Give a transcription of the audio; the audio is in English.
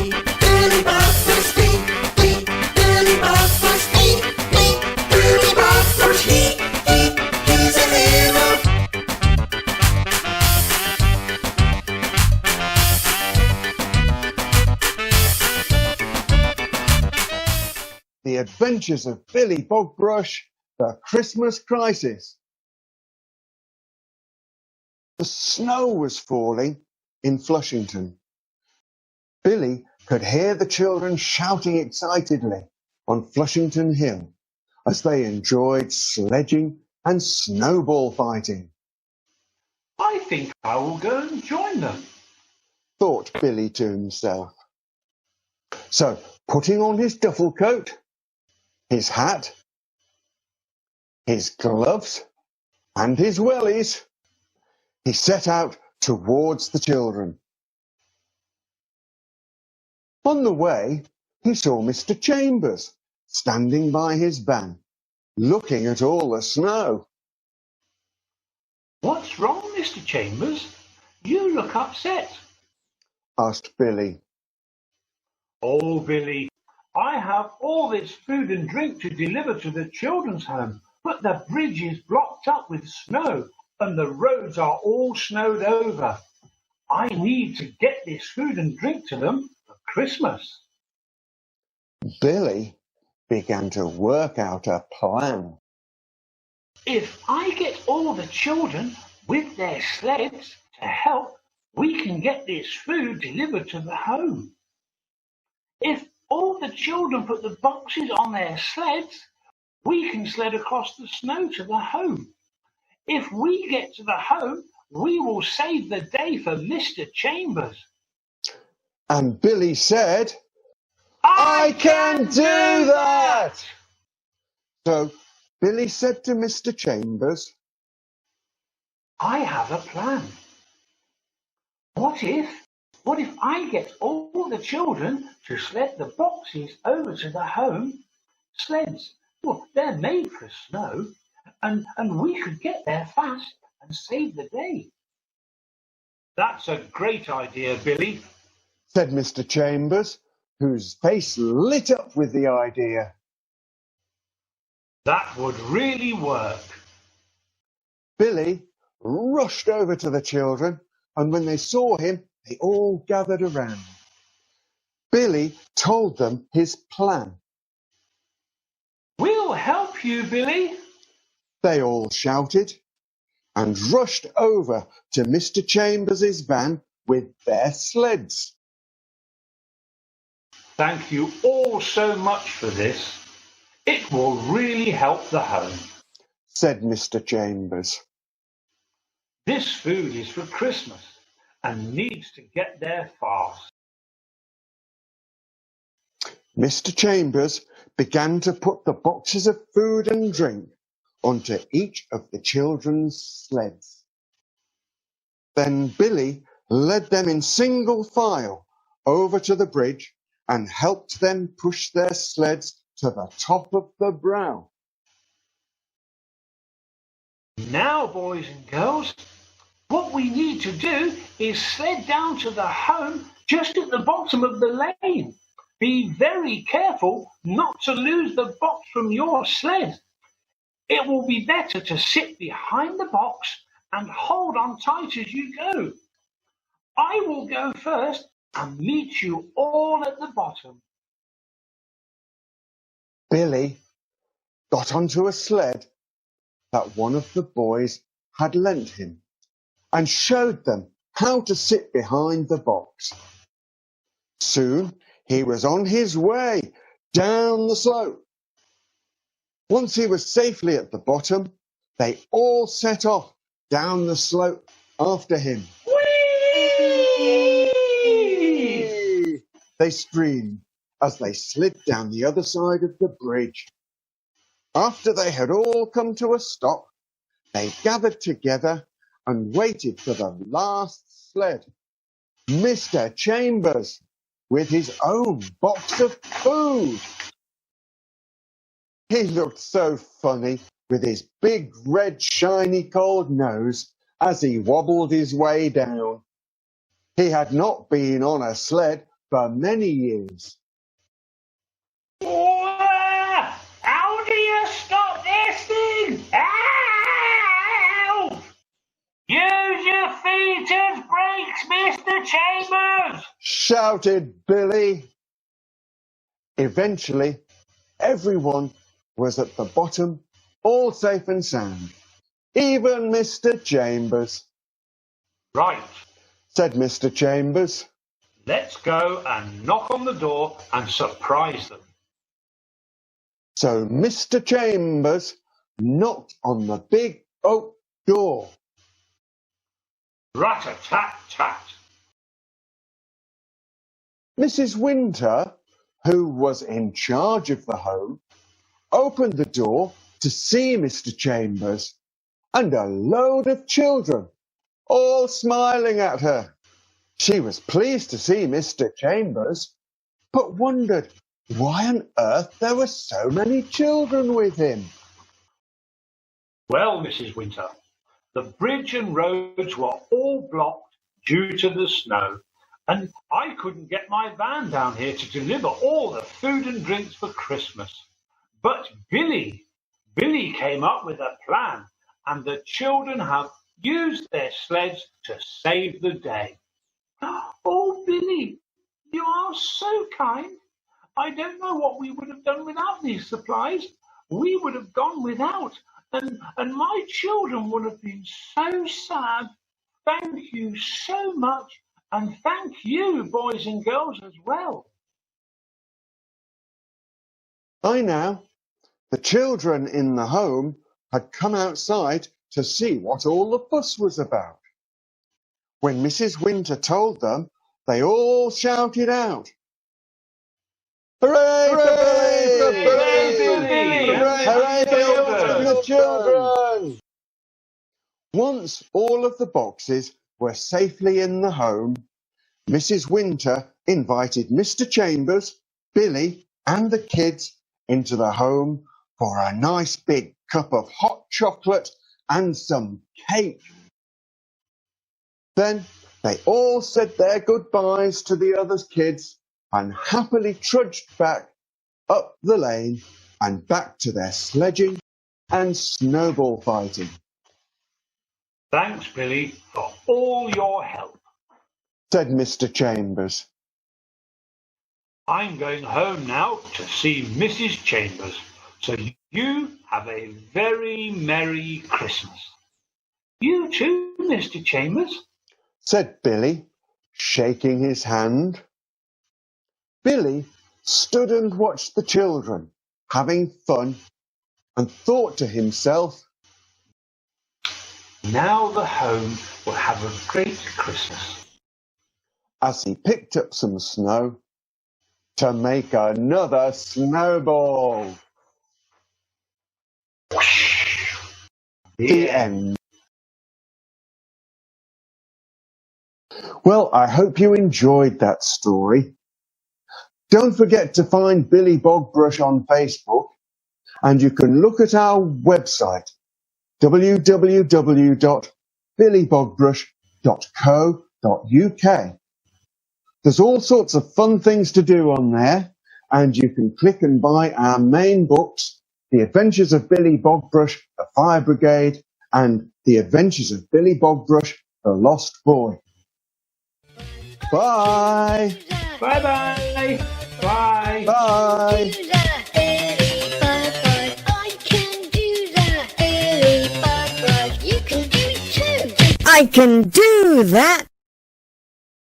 me. Billy Bog Brush, me. Billy Bog Brush, me. Billy Bog Brush, he's a hero. The Adventures of Billy Bog Brush, The Christmas Crisis. The snow was falling in Flushington. Billy could hear the children shouting excitedly on Flushington Hill as they enjoyed sledging and snowball fighting. I think I will go and join them, Thought Billy to himself. So, putting on his duffel coat, his hat, his gloves, and his wellies, he set out towards the children. On the way, he saw Mr. Chambers standing by his van, looking at all the snow. What's wrong, Mr. Chambers? You look upset. Asked Billy. Oh, Billy, I have all this food and drink to deliver to the children's home, but the bridge is blocked up with snow and the roads are all snowed over. I need to get this food and drink to them for Christmas. Billy began to work out a plan. If I get all the children with their sleds to help, we can get this food delivered to the home. If all the children put the boxes on their sleds, we can sled across the snow to the home. If we get to the home, we will save the day for Mr. Chambers. And Billy said, I can do that! So Billy said to Mr. Chambers, I have a plan. What if I get all the children to sled the boxes over to the home? Sleds, well, they're made for snow, and we could get there fast and save the day. That's a great idea, Billy, said Mr. Chambers, whose face lit up with the idea. That would really work. Billy rushed over to the children, and when they saw him, they all gathered around. Billy told them his plan. We'll help you, Billy, they all shouted, and rushed over to Mr. Chambers' van with their sleds. Thank you all so much for this. It will really help the home, said Mr. Chambers. This food is for Christmas and needs to get there fast. Mr. Chambers began to put the boxes of food and drink onto each of the children's sleds. Then Billy led them in single file over to the bridge and helped them push their sleds to the top of the brow. Now, boys and girls, what we need to do is sled down to the home just at the bottom of the lane. Be very careful not to lose the box from your sled. It will be better to sit behind the box and hold on tight as you go. I will go first and meet you all at the bottom. Billy got onto a sled that one of the boys had lent him and showed them how to sit behind the box. Soon he was on his way down the slope. Once he was safely at the bottom, they all set off down the slope after him. Whee! They screamed as they slid down the other side of the bridge. After they had all come to a stop, they gathered together and waited for the last sled, Mr. Chambers, with his own box of food. He looked so funny with his big, red, shiny, cold nose as he wobbled his way down. He had not been on a sled for many years. How do you stop this thing? Ow! Use your feet as brakes, Mr. Chambers! Shouted Billy. Eventually, everyone was at the bottom, all safe and sound. Even Mr. Chambers. Right, Said Mr. Chambers. let's go and knock on the door and surprise them. So Mr. Chambers knocked on the big oak door. Rat-a-tat-tat. Mrs. Winter, who was in charge of the home, opened the door to see Mr. Chambers and a load of children, all smiling at her. She was pleased to see Mr. Chambers, but wondered why on earth there were so many children with him. Well, Mrs. Winter, the bridge and roads were all blocked due to the snow, and I couldn't get my van down here to deliver all the food and drinks for Christmas. But Billy came up with a plan, and the children have used their sleds to save the day. Oh, Billy, you are so kind. I don't know what we would have done without these supplies. We would have gone without, and my children would have been so sad. Thank you so much, and thank you, boys and girls, as well. By now, the children in the home had come outside to see what all the fuss was about. When Mrs. Winter told them, they all shouted out, "Hooray for Billy! Hooray for Billy! Hooray for Children! the children!" Once all of the boxes were safely in the home, Mrs. Winter invited Mr. Chambers, Billy, and the kids into the home for a nice big cup of hot chocolate and some cake. Then they all said their goodbyes to the other kids and happily trudged back up the lane and back to their sledging and snowball fighting. Thanks, Billy, for all your help. Said Mr. Chambers. I'm going home now to see Mrs. Chambers, so you have a very Merry Christmas. You too, Mr. Chambers. Said Billy, shaking his hand. Billy stood and watched the children having fun and thought to himself, Now the home will have a great Christmas. as he picked up some snow to make another snowball. The end. Well, I hope you enjoyed that story. Don't forget to find Billy Bog Brush on Facebook, and you can look at our website, www.billybogbrush.co.uk. There's all sorts of fun things to do on there, and you can click and buy our main books, The Adventures of Billy Bog Brush, The Fire Brigade, and The Adventures of Billy Bog Brush, The Lost Boy. Bye! Bye-bye. Bye. Bye! I can do that.